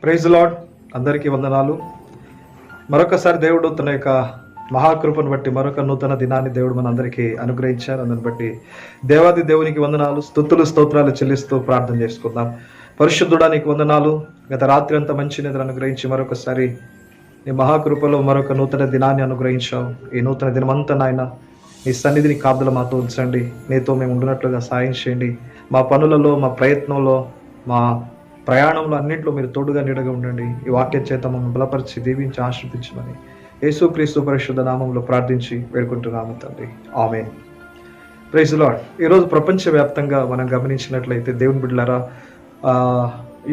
Praise lord, అందరికీ వందనాలు. మరొకసారి దేవుడు తన యొక్క మహాకృపను బట్టి మరొక నూతన దినాన్ని దేవుడు మనందరికీ అనుగ్రహించారు. అందుని బట్టి దేవాది దేవునికి వందనాలు, స్తుతులు స్తోత్రాలు చెల్లిస్తూ ప్రార్థన చేసుకుందాం. పరిశుద్ధుడానికి వందనాలు. గత రాత్రి అంతా మంచి నిద్ర అనుగ్రహించి మరొకసారి నీ మహాకృపలో మరొక నూతన దినాన్ని అనుగ్రహించావు. ఈ నూతన దినమంతా నాయన నీ సన్నిధిని కాపుదల మాతో ఉంచండి. నీతో మేము ఉండినట్లుగా సాయం చేయండి. మా పనులలో, మా ప్రయత్నంలో, మా ప్రయాణంలో అన్నింటిలో మీరు తోడుగా నీడగా ఉండండి. ఈ వాక్యం చేత మమ్మల్ని బలపరిచి దీవించి ఆశీర్వదించమని యేసుక్రీస్తు పరిశుద్ధ నామంలో ప్రార్థించి వేడుకుంటున్నాము తండ్రి, ఆమేన్. Praise lord. ఈరోజు ప్రపంచవ్యాప్తంగా మనం గమనించినట్లయితే దేవుని బిడ్డలారా,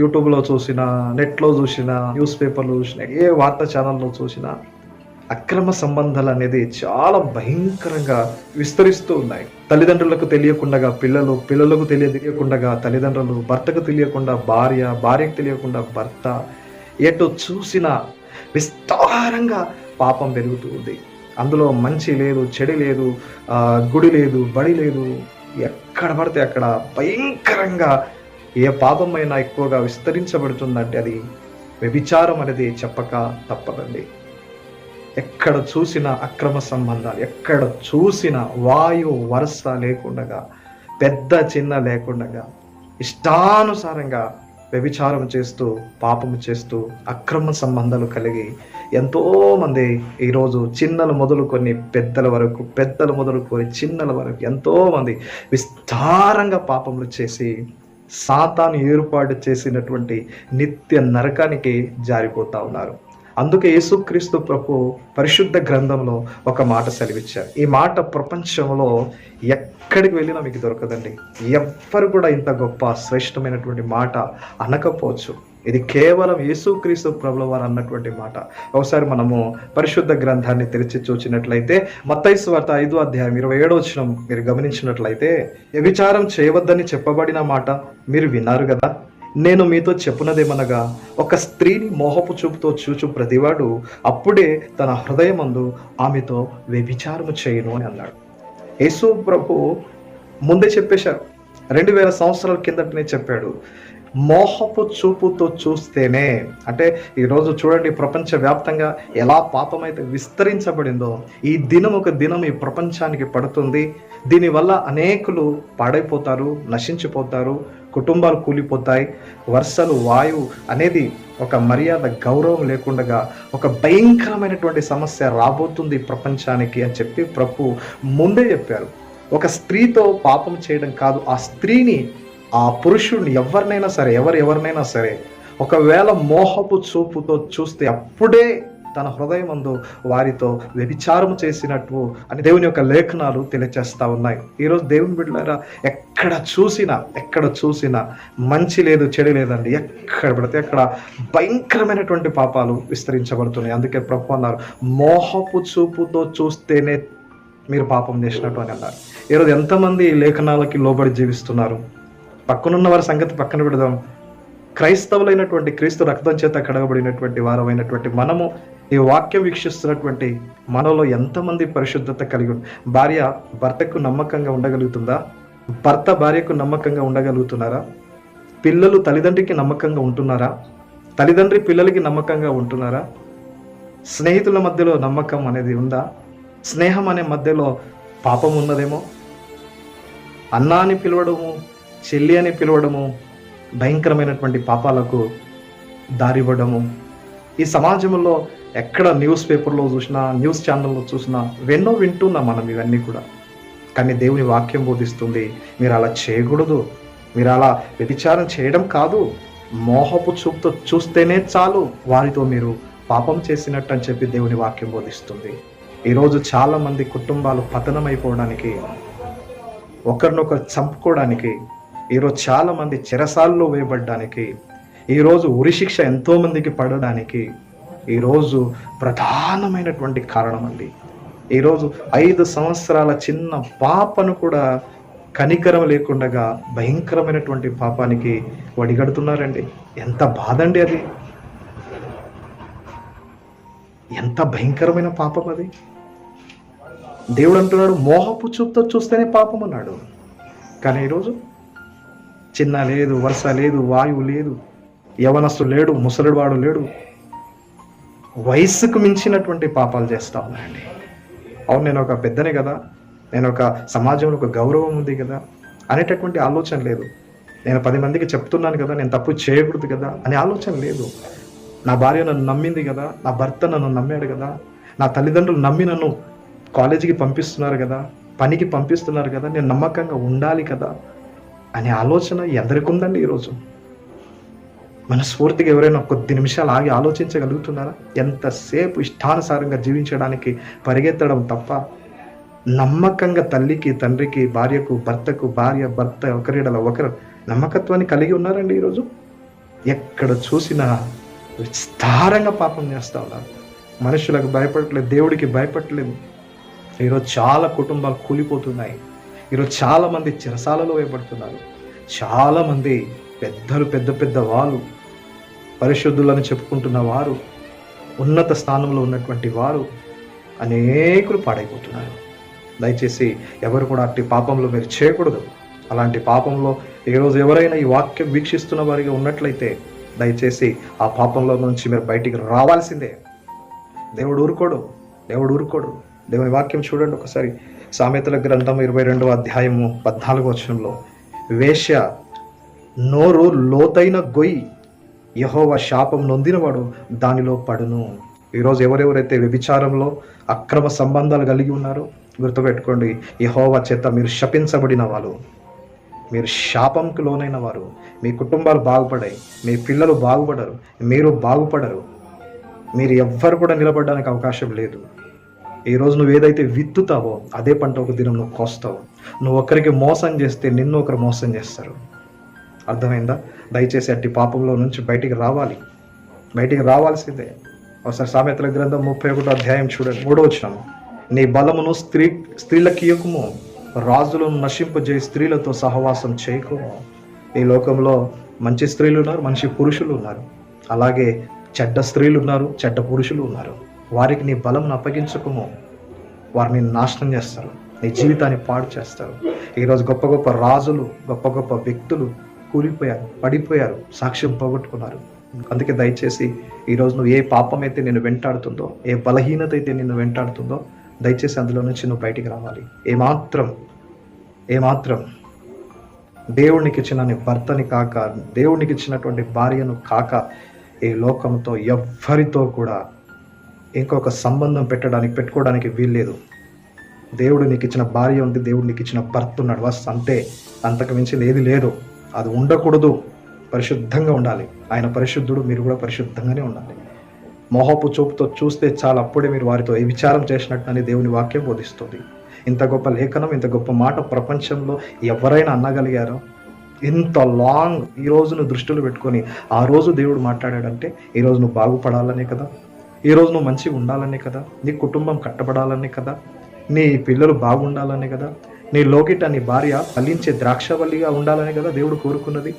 యూట్యూబ్లో చూసినా, నెట్లో చూసినా, న్యూస్ పేపర్లో చూసినా, ఏ వార్తా ఛానల్లో చూసినా అక్రమ సంబంధాలు అనేది చాలా భయంకరంగా విస్తరిస్తూ ఉన్నాయి. తల్లిదండ్రులకు తెలియకుండా పిల్లలు, పిల్లలకు తెలియకుండా తల్లిదండ్రులు, భర్తకు తెలియకుండా భార్య, భార్యకు తెలియకుండా భర్త, ఎటు చూసినా విస్తారంగా పాపం పెరుగుతూ ఉంది. అందులో మంచి లేదు, చెడు లేదు, గుడి లేదు, బడి లేదు. ఎక్కడ పడితే అక్కడ భయంకరంగా ఏ పాపమైనా ఎక్కువగా విస్తరించబడుతుందంటే అది వ్యభిచారం అనేది చెప్పక తప్పదండి. ఎక్కడ చూసిన అక్రమ సంబంధాలు, ఎక్కడ చూసిన వాయు వరుస లేకుండా, పెద్ద చిన్న లేకుండా ఇష్టానుసారంగా వ్యభిచారం చేస్తూ, పాపము చేస్తూ, అక్రమ సంబంధాలు కలిగి ఎంతోమంది ఈరోజు చిన్నలు మొదలుకొని పెద్దల వరకు, పెద్దలు మొదలుకొని చిన్నల వరకు ఎంతోమంది విస్తారంగా పాపములు చేసి సాతాను ఏర్పాటు చేసినటువంటి నిత్య నరకానికి జారిపోతా ఉన్నారు. అందుకే యేసుక్రీస్తు ప్రభు పరిశుద్ధ గ్రంథంలో ఒక మాట సెలవిచ్చారు. ఈ మాట ప్రపంచంలో ఎక్కడికి వెళ్ళినా మీకు దొరకదండి. ఎవ్వరు కూడా ఇంత గొప్ప శ్రేష్టమైనటువంటి మాట అనకపోవచ్చు. ఇది కేవలం యేసుక్రీస్తు ప్రభుల వారు అన్నటువంటి మాట. ఒకసారి మనము పరిశుద్ధ గ్రంథాన్ని తెరిచి చూసినట్లయితే మత్తయి సువార్త 5వ అధ్యాయం 27వ వచనం మీరు గమనించినట్లయితే, వ్యభిచారం చేయవద్దని చెప్పబడిన మాట మీరు విన్నారు కదా, నేను మీతో చెప్పునదేమనగా, ఒక స్త్రీని మోహపు చూపుతో చూచు ప్రతివాడు అప్పుడే తన హృదయమందు ఆమెతో వ్యభిచారము చేయను అని అన్నాడు. యేసు ప్రభు ముందే చెప్పేశారు. 2000 సంవత్సరాల కిందటనే చెప్పాడు. మోహపు చూపుతో చూస్తేనే, అంటే ఈరోజు చూడండి ప్రపంచవ్యాప్తంగా ఎలా పాపమైతే విస్తరించబడిందో, ఈ దినం ఒక దినం ఈ ప్రపంచానికి పడుతుంది. దీనివల్ల అనేకులు పాడైపోతారు, నశించిపోతారు, కుటుంబాలు కూలిపోతాయి. వర్షాలు, వాయువు అనేది ఒక మర్యాద, గౌరవం లేకుండా ఒక భయంకరమైనటువంటి సమస్య రాబోతుంది ప్రపంచానికి అని చెప్పి ప్రభు ముందే చెప్పారు. ఒక స్త్రీతో పాపం చేయడం కాదు, ఆ స్త్రీని, ఆ పురుషుడిని, ఎవరినైనా సరే ఒకవేళ మోహపు చూపుతో చూస్తే అప్పుడే తన హృదయమందు వారితో వ్యభిచారం చేసినట్టు అని దేవుని యొక్క లేఖనాలు తెలియచేస్తా ఉన్నాయి. ఈరోజు దేవుని బిడ్డలారా, ఎక్కడ చూసినా మంచి లేదు, చెడు లేదండి. ఎక్కడ పడితే అక్కడ భయంకరమైనటువంటి పాపాలు విస్తరించబడుతున్నాయి. అందుకే ప్రభు అన్నారు, మోహపు చూపుతో చూస్తేనే మీరు పాపం చేసినట్టు అని అన్నారు. ఈరోజు ఎంతమంది లేఖనాలకి లోబడి జీవిస్తున్నారు? పక్కనున్న వారి సంగతి పక్కన పెడదాం. క్రైస్తవులైనటువంటి, క్రీస్తు రక్తం చేత కడగబడినటువంటి వారమైనటువంటి మనము, ఈ వాక్యం వీక్షిస్తున్నటువంటి మనలో ఎంతమంది పరిశుద్ధత కలిగి, భార్య భర్తకు నమ్మకంగా ఉండగలుగుతుందా? భర్త భార్యకు నమ్మకంగా ఉండగలుగుతున్నారా? పిల్లలు తల్లిదండ్రికి నమ్మకంగా ఉంటున్నారా? తల్లిదండ్రి పిల్లలకి నమ్మకంగా ఉంటున్నారా? స్నేహితుల మధ్యలో నమ్మకం అనేది ఉందా? స్నేహం అనే మధ్యలో పాపం ఉన్నదేమో. అన్న అని పిలవడము, చెల్లి అని పిలవడము భయంకరమైనటువంటి పాపాలకు దారివ్వడము. ఈ సమాజంలో ఎక్కడ న్యూస్ పేపర్లో చూసినా, న్యూస్ ఛానల్లో చూసినా ఎన్నో వింటున్నాం మనం ఇవన్నీ కూడా. కానీ దేవుని వాక్యం బోధిస్తుంది, మీరు అలా చేయకూడదు, మీరు అలా వ్యభిచారం చేయడం కాదు, మోహపు చూపుతో చూస్తేనే చాలు వారితో మీరు పాపం చేసినట్టు అని చెప్పి దేవుని వాక్యం బోధిస్తుంది. ఈరోజు చాలా మంది కుటుంబాలు పతనమైపోవడానికి, ఒకరినొకరు చంపుకోవడానికి, ఈరోజు చాలా మంది చెరసాల్లో వేయబడ్డానికి, ఈరోజు ఉరిశిక్ష ఎంతో మందికి పడడానికి ఈరోజు ప్రధానమైనటువంటి కారణం అండి. ఈరోజు 5 సంవత్సరాల చిన్న పాపను కూడా కనికరం లేకుండా భయంకరమైనటువంటి పాపానికి వడిగడుతున్నారండి. ఎంత బాధ అండి అది! ఎంత భయంకరమైన పాపం అది! దేవుడు అంటున్నాడు, మోహపు చూపుతో చూస్తేనే పాపం అన్నాడు. కానీ ఈరోజు చిన్న లేదు, వరుస లేదు, వాయువు లేదు, యవనస్తుడు లేడు, ముసలిడు వాడు లేడు, వయసుకు మించినటువంటి పాపాలు చేస్తా ఉన్నాయండి. అవును, నేను ఒక పెద్దనే కదా, నేను ఒక సమాజంలో ఒక గౌరవం ఉంది కదా అనేటటువంటి ఆలోచన లేదు. నేను 10 మందికి చెప్తున్నాను కదా, నేను తప్పు చేయకూడదు కదా అనే ఆలోచన లేదు. నా భార్య నన్ను నమ్మింది కదా, నా భర్త నన్ను నమ్మాడు కదా, నా తల్లిదండ్రులు నమ్మి నన్ను కాలేజీకి పంపిస్తున్నారు కదా, పనికి పంపిస్తున్నారు కదా, నేను నమ్మకంగా ఉండాలి కదా అనే ఆలోచన ఎందరికి ఉందండి ఈరోజు? మనస్ఫూర్తిగా ఎవరైనా కొద్ది నిమిషాలు ఆగి ఆలోచించగలుగుతున్నారా? ఎంతసేపు ఇష్టానుసారంగా జీవించడానికి పరిగెత్తడం తప్ప నమ్మకంగా తల్లికి, తండ్రికి, భార్యకు, భర్తకు, భార్య భర్త ఒకరిడల ఒకరు నమ్మకత్వాన్ని కలిగి ఉన్నారండి ఈరోజు? ఎక్కడ చూసినా విస్తారంగా పాపం చేస్తూ ఉన్నారు. మనుషులకు భయపడట్లేదు, దేవుడికి భయపడట్లేదు. ఈరోజు చాలా కుటుంబాలు కూలిపోతున్నాయి. ఈరోజు చాలా మంది చెరసాలలో వేయబడుతున్నారు. చాలా మంది పెద్దలు, పెద్ద పెద్ద వాళ్ళు, పరిశుద్ధులని చెప్పుకుంటున్న వారు, ఉన్నత స్థానంలో ఉన్నటువంటి వారు అనేకులు పాడైపోతున్నారు. దయచేసి ఎవరు కూడా అట్టి పాపంలో మీరు చేయకూడదు. అలాంటి పాపంలో ఈరోజు ఎవరైనా ఈ వాక్యం వీక్షిస్తున్న వారిగా ఉన్నట్లయితే దయచేసి ఆ పాపంలో నుంచి మీరు బయటికి రావాల్సిందే. దేవుడు ఊరుకోడు, దేవుడు ఊరుకోడు. దేవుని వాక్యం చూడండి ఒకసారి. సామెతల గ్రంథం 22వ అధ్యాయము 14వ వచనంలో, వేశ్య నోరు లోతైన గొయ్యి, యెహోవా శాపం నొందినవాడు దానిలో పడును. ఈరోజు ఎవరెవరైతే వ్యభిచారంలో అక్రమ సంబంధాలు కలిగి ఉన్నారో గుర్తుపెట్టుకోండి, యెహోవా చేత మీరు శపించబడిన వాళ్ళు, మీరు శాపంకు లోనైన వారు. మీ కుటుంబాలు బాగుపడాయి, మీ పిల్లలు బాగుపడరు, మీరు బాగుపడరు, మీరు ఎవ్వరు కూడా నిలబడడానికి అవకాశం లేదు. ఈరోజు నువ్వు ఏదైతే విత్తుతావో అదే పంట ఒక దినం నువ్వు కోస్తావు. నువ్వు ఒకరికి మోసం చేస్తే నిన్ను ఒకరు మోసం చేస్తారు. అర్థమైందా? దయచేసి అట్టి పాపంలో నుంచి బయటికి రావాలి, బయటికి రావాల్సిందే. ఒకసారి సామెతల గ్రంథం 31వ అధ్యాయం చూడండి, 3వ వచనం, నీ బలమును స్త్రీలకు ఇయ్యకుము, రాజులను నశింపజేయ స్త్రీలతో సహవాసం చేయకుము. ఈ లోకంలో మంచి స్త్రీలు ఉన్నారు, మంచి పురుషులు ఉన్నారు, అలాగే చెడ్డ స్త్రీలు ఉన్నారు, చెడ్డ పురుషులు ఉన్నారు. వారికి నీ బలం అప్పగించకుము, వారిని నాశనం చేస్తారు, నీ జీవితాన్ని పాడు చేస్తారు. ఈరోజు గొప్ప గొప్ప రాజులు, గొప్ప గొప్ప వ్యక్తులు కూలిపోయారు, పడిపోయారు, సాక్ష్యం పోగొట్టుకున్నారు. అందుకే దయచేసి ఈరోజు నువ్వు ఏ పాపం అయితే నిన్ను వెంటాడుతుందో, ఏ బలహీనత అయితే నిన్ను వెంటాడుతుందో, దయచేసి అందులో నుంచి నువ్వు బయటికి రావాలి. ఏమాత్రం దేవునికి ఇచ్చిన నీ భర్తని కాక, దేవునికి ఇచ్చినటువంటి భార్యను కాక, ఈ లోకంతో ఎవ్వరితో కూడా ఇంకొక సంబంధం పెట్టుకోవడానికి వీల్లేదు. దేవుడు నీకు ఇచ్చిన భార్య ఉంది, దేవుడు నీకు ఇచ్చిన భర్త ఉన్నాడు, అంతే. అంతకు మించి ఏది లేదు. అది ఉండకూడదు. పరిశుద్ధంగా ఉండాలి. ఆయన పరిశుద్ధుడు, మీరు కూడా పరిశుద్ధంగానే ఉండాలి. మోహపు చూపుతో చూస్తే చాలా, అప్పుడే మీరు వారితో ఏ విచారం చేసినట్టు అని దేవుని వాక్యం బోధిస్తుంది. ఇంత గొప్ప లేఖనం, ఇంత గొప్ప మాట ప్రపంచంలో ఎవరైనా అనగలిగారో? ఇంత లాంగ్ ఈ రోజును దృష్టిలో పెట్టుకొని ఆ రోజు దేవుడు మాట్లాడాడంటే ఈరోజు నువ్వు బాగుపడాలనే కదా, ఈరోజు నువ్వు మంచిగా ఉండాలనే కదా, నీ కుటుంబం కట్టబడాలనే కదా, నీ పిల్లలు బాగుండాలనే కదా, నీ లోకిట నీ భార్య ఫలించే ద్రాక్షవల్లిగా ఉండాలనే కదా దేవుడు కోరుకున్నది.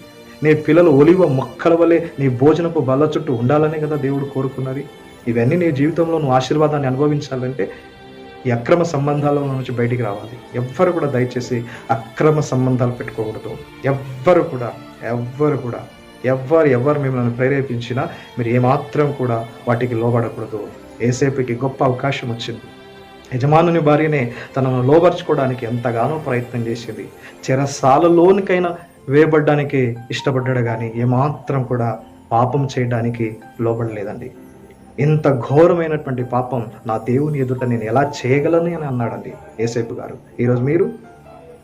నీ పిల్లలు ఒలివ మొక్కల వలె నీ భోజనపు బల్ల చుట్టూ ఉండాలనే కదా దేవుడు కోరుకున్నది. ఇవన్నీ నీ జీవితంలో నువ్వు ఆశీర్వాదాన్ని అనుభవించాలంటే ఈ అక్రమ సంబంధాల నుంచి బయటికి రావాలి. ఎవ్వరు కూడా దయచేసి అక్రమ సంబంధాలు పెట్టుకోకూడదు. ఎవరు మిమ్మల్ని ప్రేరేపించినా మీరు ఏమాత్రం కూడా వాటికి లోబడకూడదు. ఏసేపుకి గొప్ప అవకాశం వచ్చింది. యజమానుని భార్యనే తనను లోబర్చుకోవడానికి ఎంతగానో ప్రయత్నం చేసింది. చెరసాలలోనికైనా వేయబడ్డానికి ఇష్టపడ్డాడు, కానీ ఏమాత్రం కూడా పాపం చేయడానికి లోబడలేదండి. ఇంత ఘోరమైనటువంటి పాపం నా దేవుని ఎదుట నేను ఎలా చేయగలను అని అన్నాడండి యేసేపు గారు.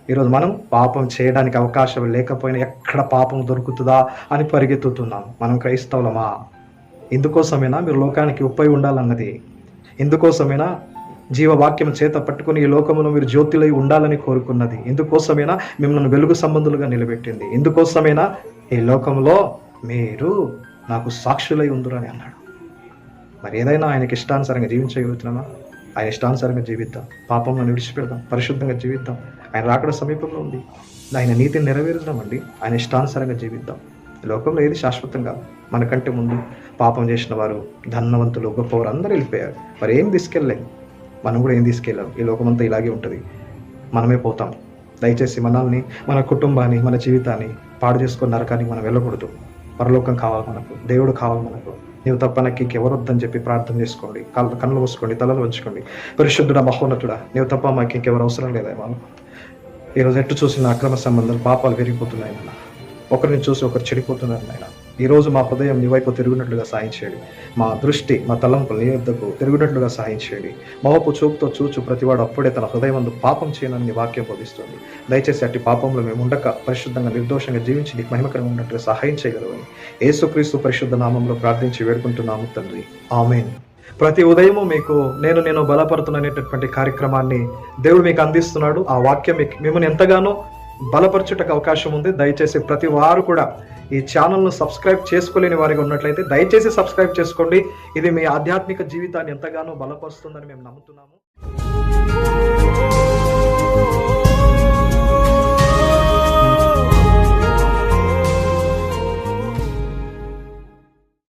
ఈరోజు మనం పాపం చేయడానికి అవకాశం లేకపోయినా ఎక్కడ పాపం దొరుకుతుందా అని పరిగెత్తుతున్నాం. మనం క్రైస్తవులమా? ఇందుకోసమేనా మీరు లోకానికి ఉప్పై ఉండాలన్నది? ఇందుకోసమేనా జీవవాక్యం చేత పట్టుకుని ఈ లోకంలో మీరు జ్యోతిలై ఉండాలని కోరుకున్నది? ఇందుకోసమేనా మిమ్మల్ని వెలుగు సంబంధులుగా నిలబెట్టింది? ఇందుకోసమేనా ఈ లోకంలో మీరు నాకు సాక్షులై ఉందురని అన్నాడు. మరి ఏదైనా ఆయనకి ఇష్టానుసారంగా జీవించగలుగుతున్నామా? ఆయన ఇష్టానుసారంగా జీవిద్దాం, పాపంలో విడిచిపెడదాం, పరిశుద్ధంగా జీవిద్దాం. ఆయన రాకడ సమీపంలో ఉంది. ఆయన నీతిని నెరవేరుద్దామండి. ఆయన ఇష్టానుసారంగా జీవిద్దాం. ఈ లోకంలో ఏది శాశ్వతంగా? మనకంటే ముందు పాపం చేసిన వారు, ధనవంతులు, గొప్పవారు అందరూ వెళ్ళిపోయారు. మరి ఏం తీసుకెళ్ళలేం, మనం కూడా ఏం తీసుకెళ్ళాం. ఈ లోకమంతా ఇలాగే ఉంటుంది, మనమే పోతాం. దయచేసి మనల్ని, మన కుటుంబాన్ని, మన జీవితాన్ని పాడు చేసుకున్న నరకానికి మనం వెళ్ళకూడదు. పరలోకం కావాలి మనకు, దేవుడు కావాలి మనకు. నీవు తప్ప నాకు ఇంకెవరు వద్దని చెప్పి ప్రార్థన చేసుకోండి. కళ్ళు మూసుకోండి, తలలు ఉంచుకోండి. పరిశుద్ధుడా, మహోన్నతుడా, నీవు తప్ప మాకు ఇంకెవరు అవసరం లేదా మనం. ఈరోజు ఎటు చూసిన అక్రమ సంబంధాలు, పాపాలు పెరిగిపోతున్నాయి నాయన. ఒకరిని చూసి ఒకరు చెడిపోతున్నారు నాయన. ఈరోజు మా హృదయం నీ వైపు తిరుగునట్లుగా సాయం చేయండి. మా దృష్టి, మా తలంపులు నీ వద్దకు తిరుగునట్లుగా సాయం చేయండి. మోహపు చూపుతో చూచు ప్రతివాడు అప్పుడే తన హృదయం అందు పాపం చేయనని నీ వాక్యం బోధిస్తుంది. దయచేసి అట్టి పాపంలో మేము ఉండక పరిశుద్ధంగా, నిర్దోషంగా జీవించి నీకు మహిమకరంగా ఉన్నట్లుగా సహాయం చేయగలవని యేసుక్రీస్తు పరిశుద్ధ నామంలో ప్రార్థించి వేడుకుంటున్నాము తండ్రి, ఆమేన్. ప్రతి ఉదయము మీకు నేను బలపడుతున్నటువంటి కార్యక్రమాన్ని దేవుడు మీకు అందిస్తున్నాడు. ఆ వాక్యం మిమ్మల్ని ఎంతగానో బలపరచుటకు అవకాశం ఉంది. దయచేసి ప్రతి వారు కూడా ఈ ఛానల్ను సబ్స్క్రైబ్ చేసుకోలేని వారిగా ఉన్నట్లయితే దయచేసి సబ్స్క్రైబ్ చేసుకోండి. ఇది మీ ఆధ్యాత్మిక జీవితాన్ని ఎంతగానో బలపరుస్తుందని మేము నమ్ముతున్నాము.